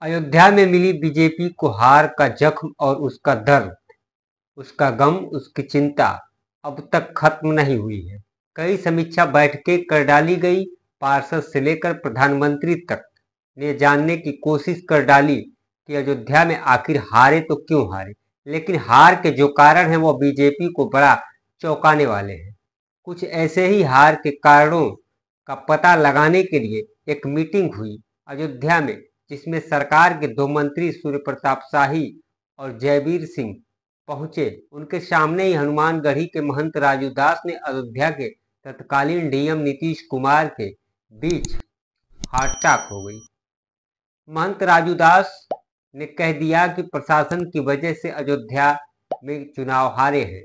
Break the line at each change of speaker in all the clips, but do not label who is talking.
अयोध्या में मिली बीजेपी को हार का जख्म और उसका दर्द, उसका गम, उसकी चिंता अब तक खत्म नहीं हुई है। कई समीक्षा बैठकें कर डाली गई। पार्षद से लेकर प्रधानमंत्री तक ने जानने की कोशिश कर डाली कि अयोध्या में आखिर हारे तो क्यों हारे, लेकिन हार के जो कारण हैं वो बीजेपी को बड़ा चौंकाने वाले हैं। कुछ ऐसे ही हार के कारणों का पता लगाने के लिए एक मीटिंग हुई अयोध्या में, जिसमें सरकार के 2 मंत्री सूर्य प्रताप शाही और जयवीर सिंह पहुंचे। उनके सामने ही हनुमानगढ़ी के महंत राजू दास ने अयोध्या के तत्कालीन डीएम नीतीश कुमार के बीच हाकटाक हो गई। महंत राजू दास ने कह दिया कि प्रशासन की वजह से अयोध्या में चुनाव हारे हैं।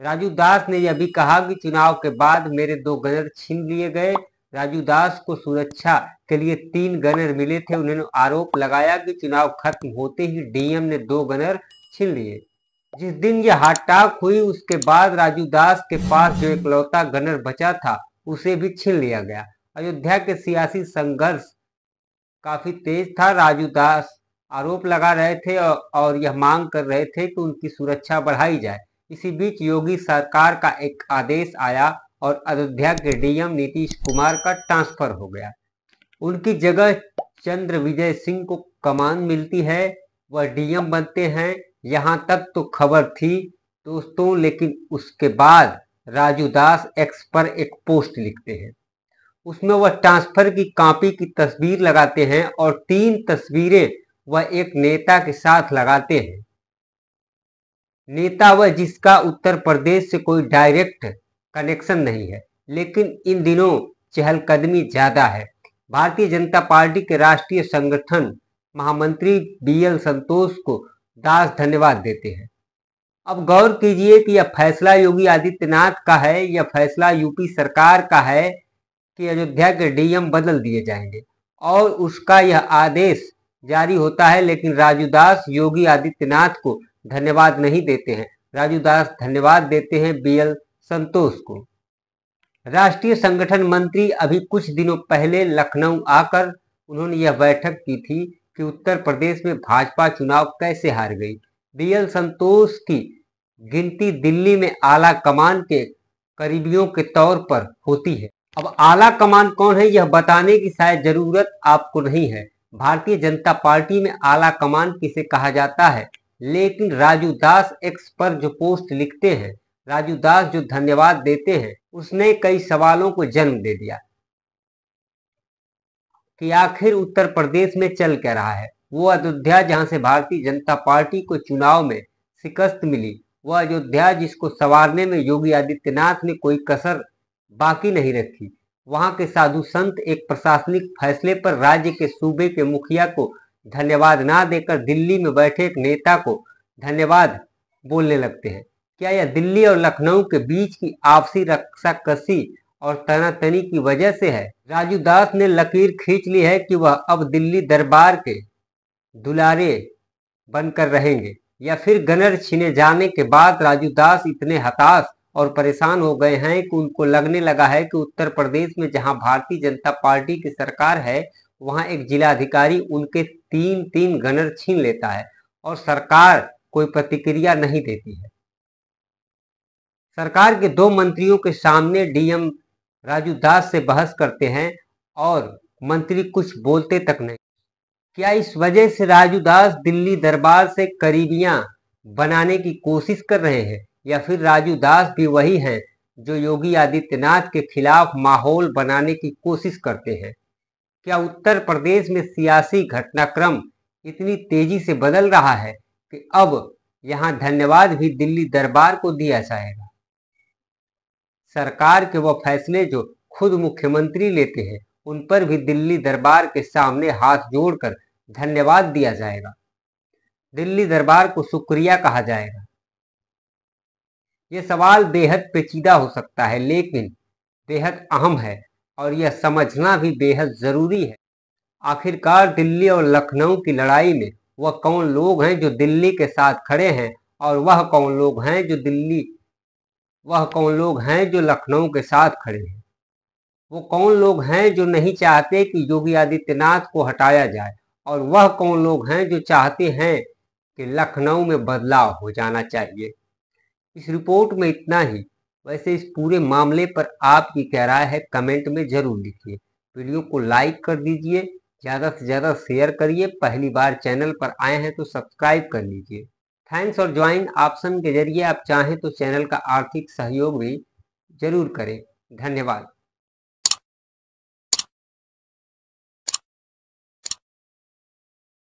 राजू दास ने यह भी कहा कि चुनाव के बाद मेरे 2 गनर छीन लिए गए। राजू दास को सुरक्षा के लिए 3 गनर मिले थे। उन्होंने आरोप लगाया कि चुनाव खत्म होते ही डीएम ने 2 गनर छीन लिए। जिस दिन यह हाकटाक हुई उसके बाद राजू दास के पास जो इकलौता गनर बचा था उसे भी छीन लिया गया। अयोध्या के सियासी संघर्ष काफी तेज था। राजू दास आरोप लगा रहे थे और यह मांग कर रहे थे कि उनकी सुरक्षा बढ़ाई जाए। इसी बीच योगी सरकार का एक आदेश आया और अयोध्या के डीएम नीतीश कुमार का ट्रांसफर हो गया। उनकी जगह चंद्र विजय सिंह को कमान मिलती है, वह डीएम बनते हैं। यहां तक तो खबर थी दोस्तों, लेकिन उसके बाद राजू दास एक्स पर एक पोस्ट लिखते हैं। उसमें वह ट्रांसफर की कॉपी की तस्वीर लगाते हैं और 3 तस्वीरें वह एक नेता के साथ लगाते हैं। नेता वह जिसका उत्तर प्रदेश से कोई डायरेक्ट कनेक्शन नहीं है, लेकिन इन दिनों चहलकदमी ज्यादा है। भारतीय जनता पार्टी के राष्ट्रीय संगठन महामंत्री बीएल संतोष को दास धन्यवाद देते हैं। अब गौर कीजिए कि यह फैसला योगी आदित्यनाथ का है, यह फैसला यूपी सरकार का है कि अयोध्या के डीएम बदल दिए जाएंगे और उसका यह आदेश जारी होता है। लेकिन राजू दास योगी आदित्यनाथ को धन्यवाद नहीं देते हैं। राजू दास धन्यवाद देते हैं बीएल संतोष को। राष्ट्रीय संगठन मंत्री अभी कुछ दिनों पहले लखनऊ आकर उन्होंने यह बैठक की थी कि उत्तर प्रदेश में भाजपा चुनाव कैसे हार गई। बीएल संतोष की गिनती दिल्ली में आला कमान के करीबियों के तौर पर होती है। अब आला कमान कौन है यह बताने की शायद जरूरत आपको नहीं है। भारतीय जनता पार्टी में आला कमान किसे कहा जाता है, लेकिन राजू दास एक्स पर जो पोस्ट लिखते हैं, राजू दास जो धन्यवाद देते हैं, उसने कई सवालों को जन्म दे दिया कि आखिर उत्तर प्रदेश में चल क्या रहा है। वो अयोध्या जहां से भारतीय जनता पार्टी को चुनाव में शिकस्त मिली, वह अयोध्या जिसको संवारने में योगी आदित्यनाथ ने कोई कसर बाकी नहीं रखी। वहां के साधु संत एक प्रशासनिक फैसले पर राज्य के सूबे के मुखिया को धन्यवाद ना देकर दिल्ली में बैठे एक नेता को धन्यवाद बोलने लगते हैं। क्या यह दिल्ली और लखनऊ के बीच की आपसी रस्साकसी और तनातनी की वजह से है? राजू दास ने लकीर खींच ली है कि वह अब दिल्ली दरबार के दुलारे बनकर रहेंगे, या फिर गनर छीने जाने के बाद राजू दास इतने हताश और परेशान हो गए हैं कि उनको लगने लगा है कि उत्तर प्रदेश में जहां भारतीय जनता पार्टी की सरकार है, वहां एक जिलाधिकारी उनके 3-3 गनर छीन लेता है और सरकार कोई प्रतिक्रिया नहीं देती है। सरकार के 2 मंत्रियों के सामने डीएम राजू दास से बहस करते हैं और मंत्री कुछ बोलते तक नहीं। क्या इस वजह से राजू दास दिल्ली दरबार से करीबियां बनाने की कोशिश कर रहे हैं, या फिर राजू दास भी वही हैं जो योगी आदित्यनाथ के खिलाफ माहौल बनाने की कोशिश करते हैं? क्या उत्तर प्रदेश में सियासी घटनाक्रम इतनी तेजी से बदल रहा है कि अब यहां धन्यवाद भी दिल्ली दरबार को दिया जाएगा? सरकार के वह फैसले जो खुद मुख्यमंत्री लेते हैं, उन पर भी दिल्ली दरबार के सामने हाथ जोड़कर धन्यवाद दिया जाएगा, दिल्ली दरबार को शुक्रिया कहा जाएगा। यह सवाल बेहद पेचीदा हो सकता है, लेकिन बेहद अहम है और यह समझना भी बेहद जरूरी है। आखिरकार दिल्ली और लखनऊ की लड़ाई में वह कौन लोग हैं जो दिल्ली के साथ खड़े हैं और वह कौन लोग हैं जो लखनऊ के साथ खड़े हैं? वो कौन लोग हैं जो नहीं चाहते कि योगी आदित्यनाथ को हटाया जाए और वह कौन लोग हैं जो चाहते हैं कि लखनऊ में बदलाव हो जाना चाहिए। इस रिपोर्ट में इतना ही। वैसे इस पूरे मामले पर आपकी क्या राय है कमेंट में जरूर लिखिए। वीडियो को लाइक कर दीजिए, ज़्यादा से ज़्यादा शेयर करिए। पहली बार चैनल पर आए हैं तो सब्सक्राइब कर लीजिए। थैंक्स और ज्वाइन ऑप्शन के जरिए आप चाहें तो चैनल का आर्थिक सहयोग भी जरूर करें। धन्यवाद।